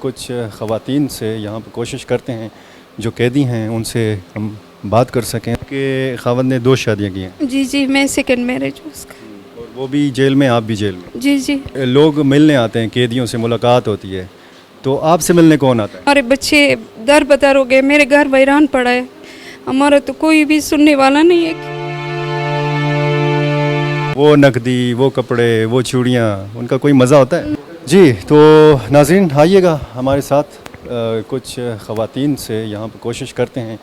کچھ خواتین سے یہاں پہ کوشش کرتے ہیں جو قیدی ہیں ان سے ہم بات کر سکیں کہ خاوند نے 2 شادیاں کی ہیں جی میں سیکنڈ میرج ہوں اس کا. اور وہ بھی جیل میں، آپ بھی جیل میں. جی لوگ ملنے آتے ہیں، قیدیوں سے ملاقات ہوتی ہے، تو آپ سے ملنے کون آتا ہے؟ ہمارے بچے در بدر ہو گئے، میرے گھر ویران پڑا ہے، ہمارا تو کوئی بھی سننے والا نہیں ہے. وہ نقدی، وہ کپڑے، وہ چوڑیاں، ان کا کوئی مزہ ہوتا ہے؟ جی تو ناظرین آئیے گا ہمارے ساتھ، کچھ خواتین سے یہاں پہ کوشش کرتے ہیں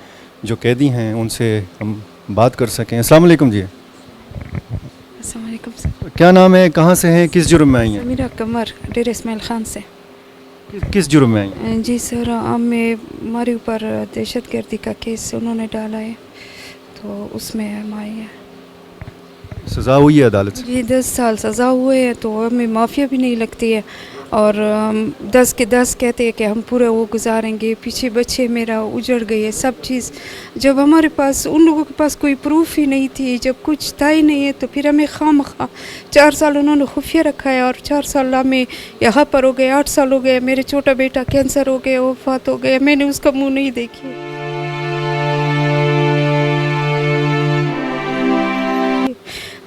جو قیدی ہیں ان سے ہم بات کر سکیں. السلام علیکم. جی السلام علیکم سر. کیا نام ہے، کہاں سے ہیں، کس جرم میں آئی ہیں؟ سمیرہ قمر، ڈیر اسماعیل خان سے. کس جرم میں آئی ہیں؟ جی سر، ہمارے اوپر دہشت گردی کا کیس انہوں نے ڈالا ہے، تو اس میں ہم آئے ہیں. سزا ہوئی ہے عدالت سے؟ جی 10 سال سزا ہوئے ہیں، تو ہمیں معافیا بھی نہیں لگتی ہے، اور ہم 10 کے 10 کہتے ہیں کہ ہم پورا وہ گزاریں گے. پیچھے بچے میرا اجڑ گئے سب چیز، جب ہمارے پاس ان لوگوں کے پاس کوئی پروف ہی نہیں تھی، جب کچھ تھا ہی نہیں ہے، تو پھر ہمیں خواہ 4 سال انہوں نے خفیہ رکھا ہے، اور 4 سال ہمیں یہاں پر ہو گئے، 8 سال ہو گئے. میرے چھوٹا بیٹا کینسر ہو گیا، وفات ہو گیا، میں نے اس کا منہ نہیں دیکھی.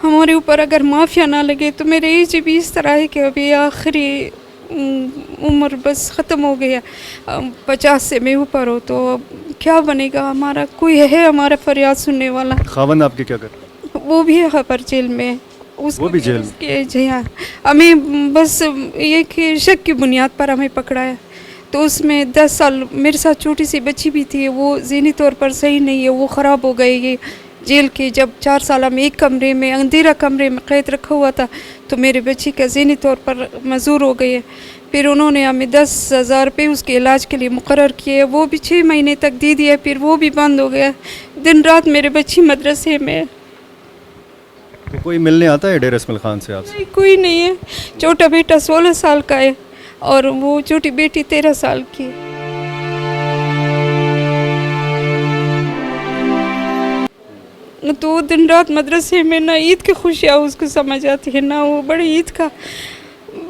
ہمارے اوپر اگر معافیا نہ لگے تو میرے ایج بھی اس طرح ہے کہ ابھی آخری عمر بس ختم ہو گیا، 50 سے میں اوپر ہو، تو کیا بنے گا ہمارا؟ کوئی ہے ہمارا فریاد سننے والا؟ خاوند آپ کے کیا کرتے ہیں؟ وہ بھی یہاں پر جیل میں. وہ بھی جیل میں؟ جی ہاں، ہمیں بس یہ کہ شک کی بنیاد پر ہمیں پکڑا ہے، تو اس میں 10 سال میرے ساتھ چھوٹی سی بچی بھی تھی، وہ ذہنی طور پر صحیح نہیں ہے، وہ خراب ہو گئی. یہ جیل کے جب 4 سال ہم ایک کمرے میں، اندھیرا کمرے میں قید رکھا ہوا تھا، تو میرے بچی کا ذہنی طور پر معذور ہو گئی ہے. پھر انہوں نے ہمیں 10,000 روپے اس کے علاج کے لیے مقرر کیے، وہ بھی 6 مہینے تک دے دیا، پھر وہ بھی بند ہو گیا. دن رات میرے بچی مدرسے میں. تو کوئی ملنے آتا ہے ڈیر اسماعیل خان سے آپ سے؟ کوئی نہیں ہے. چھوٹا بیٹا 16 سال کا ہے، اور وہ چھوٹی بیٹی 13 سال کی ہے. تو دن رات مدرسے میں، نہ عید کی خوشیاں اس کو سمجھ آتی ہے، نہ وہ بڑی عید کا.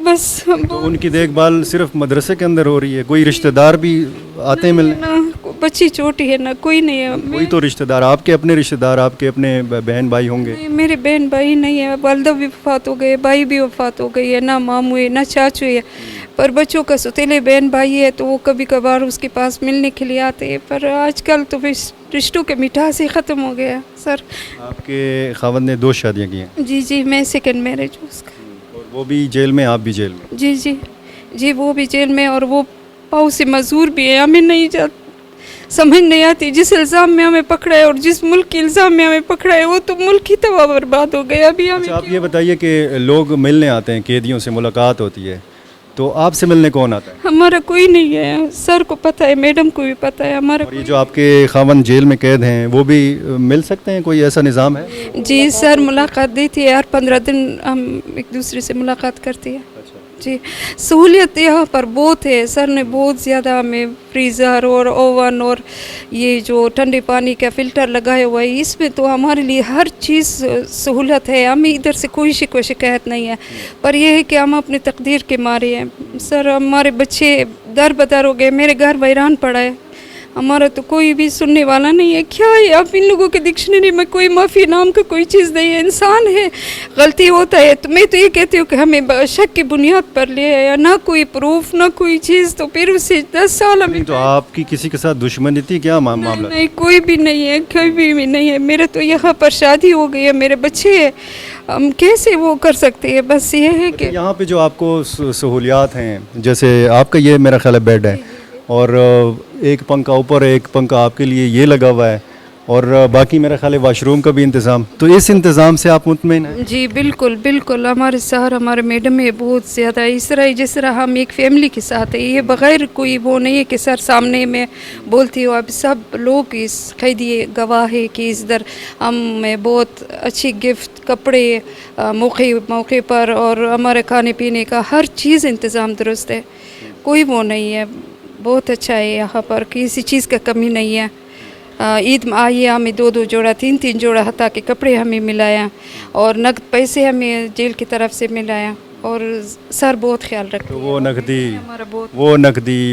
بس تو ان کی دیکھ بھال صرف مدرسے کے اندر ہو رہی ہے؟ کوئی رشتہ دار بھی آتے ہیں ملنے؟ نہ بچی چھوٹی ہے، نہ کوئی نہیں ہے. کوئی تو رشتہ دار، آپ کے اپنے رشتہ دار، آپ کے اپنے بہن بھائی ہوں گے؟ میرے بہن بھائی نہیں ہے، والدہ بھی وفات ہو گئے، بھائی بھی وفات ہو گئی ہے، نہ ماموں ہے نہ چاچو ہے. پر بچوں کا سوتیلے بہن بھائی ہے، تو وہ کبھی کبھار اس کے پاس ملنے کے لیے آتے ہیں. پر آج کل تو رشتوں کے مٹھاس ہی ختم ہو گیا سر. آپ کے خاوند نے 2 شادیاں کی ہیں؟ جی میں سیکنڈ میرج ہوں اس کا. اور وہ بھی جیل میں، آپ بھی جیل میں؟ جی وہ بھی جیل میں، اور وہ پاؤ سے مزدور بھی ہے. ہمیں نہیں سمجھ نہیں آتی، جس الزام میں ہمیں پکڑا ہے اور جس ملک کے الزام میں ہمیں پکڑا ہے، وہ تو ملک ہی تباہ برباد ہو گیا. ابھی ہمیں آپ یہ بتائیے کہ لوگ ملنے آتے ہیں، قیدیوں سے ملاقات ہوتی ہے، تو آپ سے ملنے کون آتا ہے؟ ہمارا کوئی نہیں ہے، سر کو پتہ ہے، میڈم کو بھی پتہ ہے. ہمارا اور یہ جو آپ کے خاوند جیل میں قید ہیں وہ بھی مل سکتے ہیں؟ کوئی ایسا نظام ہے؟ جی سر، ملاقات دیتی ہے، ہر 15 دن ہم ایک دوسرے سے ملاقات کرتے ہیں. جی سہولیت یہاں پر بہت ہے، سر نے بہت زیادہ ہمیں فریزر اور اوون اور یہ جو ٹھنڈے پانی کا فلٹر لگایا ہوا ہے، اس میں تو ہمارے لیے ہر چیز سہولت ہے. ہمیں ادھر سے کوئی شکایت نہیں ہے، پر یہ ہے کہ ہم اپنی تقدیر کے مارے ہیں. سر ہمارے بچے در بدر ہو گئے، میرے گھر ویران پڑا ہے، ہمارا تو کوئی بھی سننے والا نہیں ہے. کیا ہے، اب ان لوگوں کے ڈکشنری میں کوئی معافی نام کا کوئی چیز نہیں ہے. انسان ہے، غلطی ہوتا ہے، تو میں تو یہ کہتی ہوں کہ ہمیں شک کی بنیاد پر لے آیا، نہ کوئی پروف نہ کوئی چیز، تو پھر اسے 10 سال ہمیں. تو آپ کی کسی کے ساتھ دشمنی تھی کیا معاملہ؟ نہیں کوئی بھی نہیں ہے، کوئی بھی نہیں ہے. میرے تو یہاں پر شادی ہو گئی ہے، میرے بچے ہیں، ہم کیسے وہ کر سکتے ہیں؟ بس یہ ہے کہ یہاں پہ جو آپ کو سہولیات ہیں، جیسے آپ کا یہ میرا خیال ہے بیڈ ہے، اور ایک پنکھا اوپر ہے، ایک پنکھا آپ کے لیے یہ لگا ہوا ہے، اور باقی میرا خیال ہے واش روم کا بھی انتظام، تو اس انتظام سے آپ مطمئن ہیں؟ جی بالکل. ہمارے سر، ہمارے میڈم ہے بہت زیادہ، اس طرح جس طرح ہم ایک فیملی کے ساتھ ہیں. یہ بغیر کوئی وہ نہیں ہے کہ سر سامنے میں بولتی ہو. اب سب لوگ اس قیدی گواہ ہے کہ اس در ہمیں بہت اچھی گفٹ، کپڑے موقع پر، اور ہمارے کھانے پینے کا ہر چیز انتظام درست ہے. کوئی وہ نہیں ہے، بہت اچھا ہے یہاں پر، کسی چیز کا کمی نہیں ہے. عید میں آئیے، ہمیں 2 جوڑا 3 جوڑا حتیٰ کہ کپڑے ہمیں ملایا، اور نقد پیسے ہمیں جیل کی طرف سے ملایا. اور سر بہت خیال رکھتے تو ہیں. وہ نقدی ہمارا بہت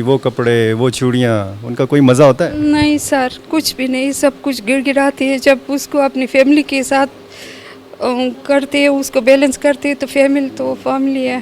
وہ کپڑے وہ چوڑیاں ان کا کوئی مزہ ہوتا ہے؟ نہیں سر, کچھ بھی نہیں, سب کچھ گر گراتے ہیں. جب اس کو اپنی فیملی کے ساتھ کرتے ہیں, اس کو بیلنس کرتے ہیں, تو فیملی ہے.